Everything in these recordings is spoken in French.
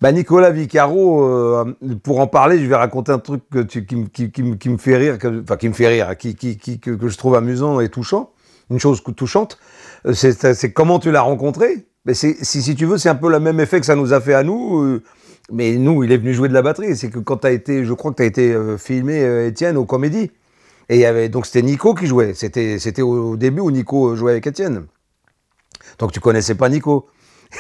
Bah Nicolas Vicaro, pour en parler, je vais raconter un truc qui me fait rire, enfin qui me fait rire, que je trouve amusant et touchant, une chose touchante. C'est comment tu l'as rencontré. Mais si tu veux, c'est un peu le même effet que ça nous a fait à nous. Mais nous, il est venu jouer de la batterie. C'est que quand tu as été, je crois que tu as été filmé, Étienne, au Comédie. Et il y avait, donc c'était Nico qui jouait. C'était au début où Nico jouait avec Étienne. Donc tu connaissais pas Nico.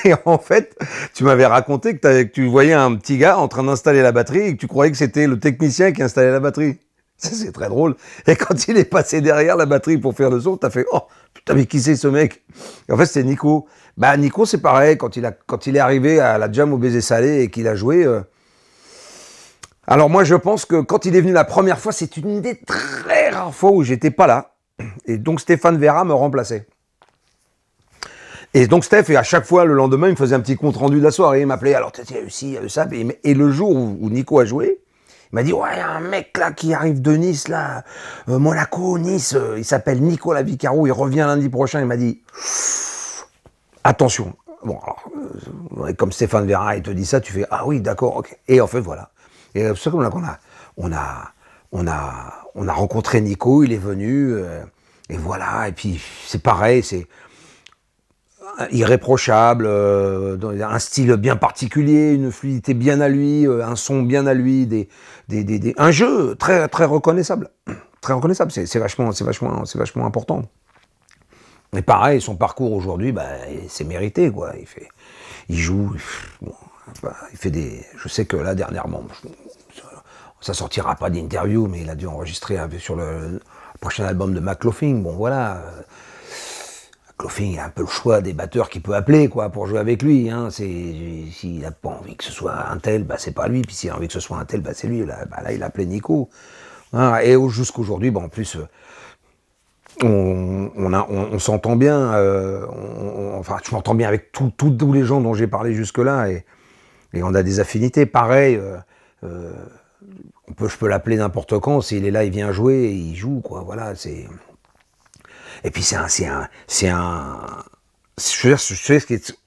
Et en fait, tu m'avais raconté que tu voyais un petit gars en train d'installer la batterie et que tu croyais que c'était le technicien qui installait la batterie. Ça, c'est très drôle. Et quand il est passé derrière la batterie pour faire le son, t'as fait « Oh, putain, mais qui c'est ce mec ?» Et en fait, c'était Nico. Bah, Nico, c'est pareil. Quand il est arrivé à la jam au Baiser Salé et qu'il a joué... Alors moi, je pense que quand il est venu la première fois, c'est une des très rares fois où j'étais pas là. Et donc, Stéphane Vera me remplaçait. Et donc Steph, et à chaque fois, le lendemain, il me faisait un petit compte rendu de la soirée. Il m'appelait, alors il y a eu ci, il y a eu ça. Et le jour où Nico a joué, il m'a dit, ouais, il y a un mec là qui arrive de Nice, là, Monaco, Nice, il s'appelle Nicolas Vicaro, il revient lundi prochain. Il m'a dit, attention. Bon, alors, comme Stéphane Vera, il te dit ça, tu fais, ah oui, d'accord, ok. Et en fait, voilà. Et c'est comme là qu'on on a rencontré Nico, il est venu, et voilà. Et puis, c'est pareil, c'est irréprochable, un style bien particulier, une fluidité bien à lui, un son bien à lui, un jeu très très reconnaissable, très reconnaissable. C'est vachement important. Et pareil, son parcours aujourd'hui, bah, c'est mérité quoi. Il joue, bon, bah, il fait des. Je sais que là dernièrement, ça sortira pas d'interview, mais il a dû enregistrer sur le prochain album de McLaughlin. Bon voilà. McLaughlin, il a un peu le choix des batteurs qu'il peut appeler quoi pour jouer avec lui. Hein. S'il n'a pas envie que ce soit un tel, bah c'est pas lui. Puis s'il a envie que ce soit un tel, bah c'est lui. Là, bah, là il a appelé Nico. Hein. Et jusqu'aujourd'hui, bah, en plus, on s'entend bien. Enfin, je m'entends bien avec tous les gens dont j'ai parlé jusque-là. Et on a des affinités. Pareil, je peux l'appeler n'importe quand. S'il est là, il vient jouer, et il joue. Quoi. Voilà, c'est... Et puis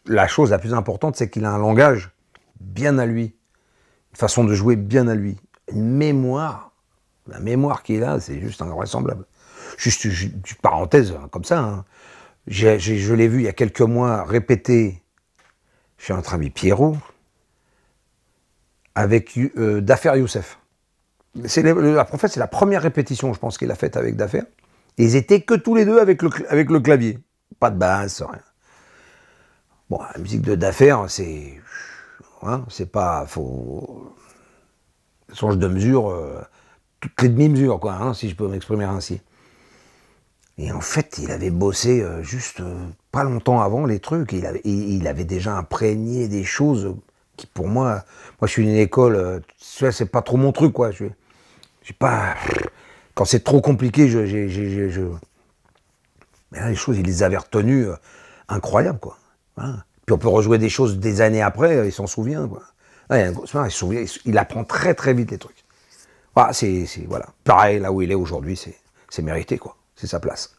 la chose la plus importante, c'est qu'il a un langage bien à lui, une façon de jouer bien à lui, une mémoire, la mémoire qu'il a, c'est juste invraisemblable. Juste une parenthèse comme ça, hein. Je l'ai vu il y a quelques mois répéter chez notre ami Pierrot avec Dafer Youssef. C'est la première répétition, je pense, qu'il a faite avec Dafer. Et ils étaient que tous les deux avec le clavier. Pas de basse, rien. Bon, la musique de Dafer, c'est... Hein, c'est pas... Faut... Change de mesure, toutes les demi-mesures, quoi, hein, si je peux m'exprimer ainsi. Et en fait, il avait bossé juste pas longtemps avant les trucs. Il avait déjà imprégné des choses qui, pour moi... Moi, je suis d'une école... c'est pas trop mon truc, quoi. J'ai pas... Quand c'est trop compliqué, mais là, les choses, il les avait retenues incroyables, quoi. Hein. Puis on peut rejouer des choses des années après, il s'en souvient, quoi. Ouais, il apprend très très vite les trucs. Voilà, voilà. Pareil, là où il est aujourd'hui, c'est mérité, quoi. C'est sa place.